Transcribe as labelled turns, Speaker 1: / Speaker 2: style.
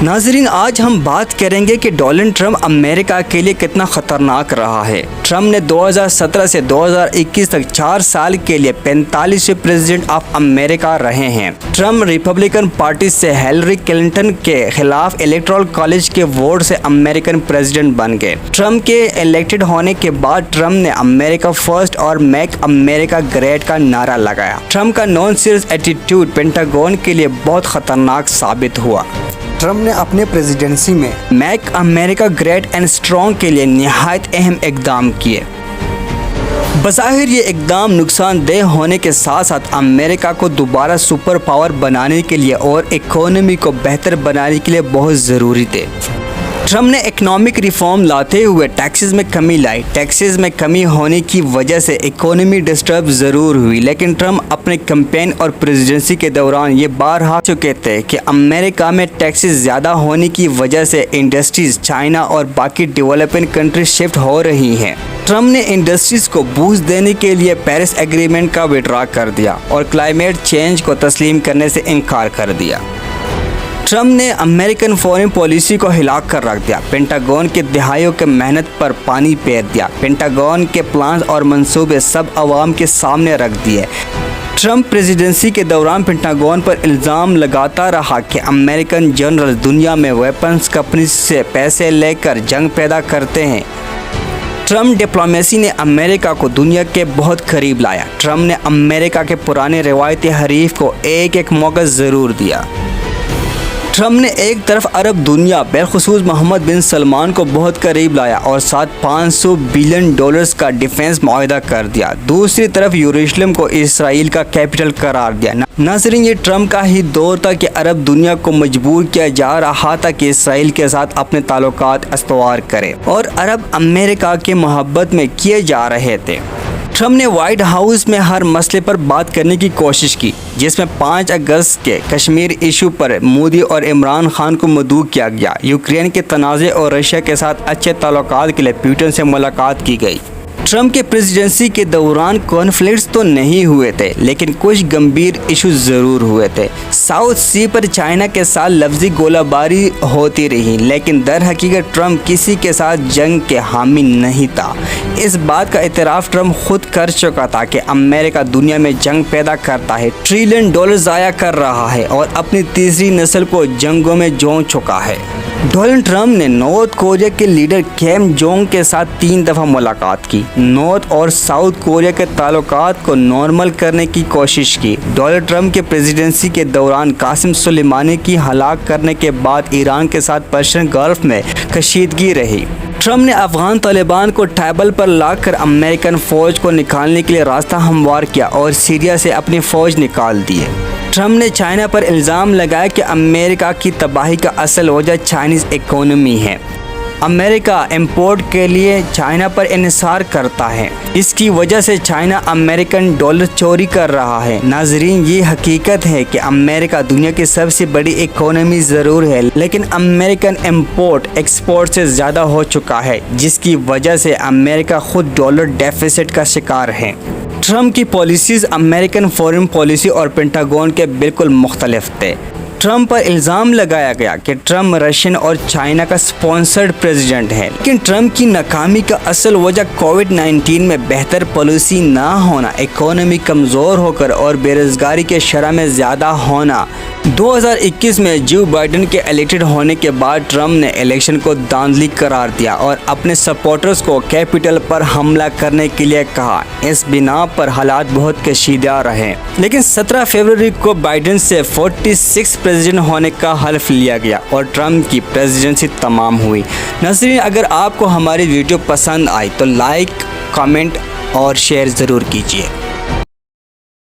Speaker 1: नाजरीन, आज हम बात करेंगे कि डोनाल्ड ट्रंप अमेरिका के लिए कितना ख़तरनाक रहा है। ट्रंप ने 2017 से 2021 तक 4 साल के लिए 45वें प्रेसिडेंट ऑफ अमेरिका रहे हैं। ट्रंप रिपब्लिकन पार्टी से हिलरी क्लिंटन के खिलाफ इलेक्टोरल कॉलेज के वोट से अमेरिकन प्रेसिडेंट बन गए। ट्रंप के इलेक्टेड होने के बाद ट्रंप ने अमेरिका फर्स्ट और मेक अमेरिका ग्रेट का नारा लगाया। ट्रंप का नॉन सीरियस एटीट्यूड पेंटागन के लिए बहुत खतरनाक साबित हुआ।
Speaker 2: ट्रंप ने अपने प्रेसिडेंसी में
Speaker 1: make America great and strong के लिए निहायत अहम इकदाम किए। बज़ाहिर ये इकदाम नुकसानदेह होने के साथ साथ अमेरिका को दोबारा सुपर पावर बनाने के लिए और इकोनॉमी को बेहतर बनाने के लिए बहुत ज़रूरी थे। ट्रंप ने इकोनॉमिक रिफॉर्म लाते हुए टैक्सेस में कमी लाई। टैक्सेस में कमी होने की वजह से इकोनॉमी डिस्टर्ब ज़रूर हुई, लेकिन ट्रंप अपने कैंपेन और प्रेसिडेंसी के दौरान ये बारहा चुके थे कि अमेरिका में टैक्सेस ज़्यादा होने की वजह से इंडस्ट्रीज़ चाइना और बाकी डेवलपिंग कंट्रीज शिफ्ट हो रही हैं। ट्रंप ने इंडस्ट्रीज़ को बूस्ट देने के लिए पेरिस एग्रीमेंट का विड्रॉ कर दिया और क्लाइमेट चेंज को तस्लीम करने से इनकार कर दिया। ट्रंप ने अमेरिकन फॉरेन पॉलिसी को हिला कर रख दिया। पेंटागन के दहाइयों के मेहनत पर पानी फेर दिया। पेंटागन के प्लान्स और मंसूबे सब आवाम के सामने रख दिए। ट्रंप प्रेसिडेंसी के दौरान पेंटागन पर इल्ज़ाम लगाता रहा कि अमेरिकन जनरल दुनिया में वेपन्स कंपनी से पैसे लेकर जंग पैदा करते हैं। ट्रंप डिप्लोमेसी ने अमेरिका को दुनिया के बहुत करीब लाया। ट्रंप ने अमेरिका के पुराने रिवायती हरीफ को एक एक मौका ज़रूर दिया। ट्रंप ने एक तरफ अरब दुनिया बिलखुसूस मोहम्मद बिन सलमान को बहुत करीब लाया और साथ $500 बिलियन का डिफेंस मुआहदा कर दिया। दूसरी तरफ यरूशलेम को इसराइल का कैपिटल करार दिया। नाज़रीन, ये ट्रंप का ही दौर था कि अरब दुनिया को मजबूर किया जा रहा था कि इसराइल के साथ अपने ताल्लुकात इस्तवार करे और अरब अमेरिका के मोहब्बत में किए जा रहे थे। ट्रंप ने व्हाइट हाउस में हर मसले पर बात करने की कोशिश की, जिसमें 5 अगस्त के कश्मीर इशू पर मोदी और इमरान खान को मदऊ किया गया। यूक्रेन के तनाज़े और रशिया के साथ अच्छे ताल्लुकात के लिए पुतिन से मुलाकात की गई। ट्रंप के प्रेसिडेंसी के दौरान कॉन्फ्लिक्ट्स तो नहीं हुए थे, लेकिन कुछ गंभीर इश्यूज ज़रूर हुए थे। साउथ सी पर चाइना के साथ लफ्ज़ी गोलाबारी होती रही, लेकिन दर हकीकत ट्रंप किसी के साथ जंग के हामी नहीं था। इस बात का इतराफ़ ट्रंप खुद कर चुका था कि अमेरिका दुनिया में जंग पैदा करता है, $1 ट्रिलियन ज़ाया कर रहा है और अपनी तीसरी नस्ल को जंगों में जोड़ चुका है। डोनाल्ड ट्रंप ने नॉर्थ कोरिया के लीडर किम जोंग के साथ 3 दफ़ा मुलाकात की। नॉर्थ और साउथ कोरिया के ताल्लुकात को नॉर्मल करने की कोशिश की। डोनाल्ड ट्रंप के प्रेसिडेंसी के दौरान कासिम सुलेमानी की हलाक करने के बाद ईरान के साथ पर्शियन गल्फ में कशीदगी रही। ट्रंप ने अफगान तालिबान को टेबल पर लाकर अमेरिकन फ़ौज को निकालने के लिए रास्ता हमवार किया और सीरिया से अपनी फ़ौज निकाल दिए। ट्रंप ने चाइना पर इल्ज़ाम लगाया कि अमेरिका की तबाही का असल वजह चाइनीज़ इकोनॉमी है। अमेरिका इंपोर्ट के लिए चाइना पर इन्हिसार करता है। इसकी वजह से चाइना अमेरिकन डॉलर चोरी कर रहा है। नाजरीन, ये हकीकत है कि अमेरिका दुनिया की सबसे बड़ी इकोनॉमी ज़रूर है, लेकिन अमेरिकन इंपोर्ट एक्सपोर्ट से ज़्यादा हो चुका है, जिसकी वजह से अमेरिका खुद डॉलर डेफिसिट का शिकार है। ट्रंप की पॉलिसीज़ अमेरिकन फॉरेन पॉलिसी और पेंटागन के बिल्कुल मुख्तलिफ थे। ट्रंप पर इल्ज़ाम लगाया गया कि ट्रंप रशियन और चाइना का स्पॉन्सर्ड प्रेसिडेंट है, लेकिन ट्रंप की नाकामी का असल वजह कोविड-19 में बेहतर पॉलिसी ना होना, इकोनॉमी कमज़ोर होकर और बेरोज़गारी के शरह में ज़्यादा होना। 2021 में जो बाइडेन के इलेक्टेड होने के बाद ट्रंप ने इलेक्शन को धांधली करार दिया और अपने सपोर्टर्स को कैपिटल पर हमला करने के लिए कहा। इस बिना पर हालात बहुत कशीदा रहे, लेकिन 17 फरवरी को बाइडेन से 46 प्रेसिडेंट होने का हल्फ लिया गया और ट्रंप की प्रेसिडेंसी तमाम हुई। नाज़रीन, अगर आपको हमारी वीडियो पसंद आई तो लाइक, कमेंट और शेयर ज़रूर कीजिए।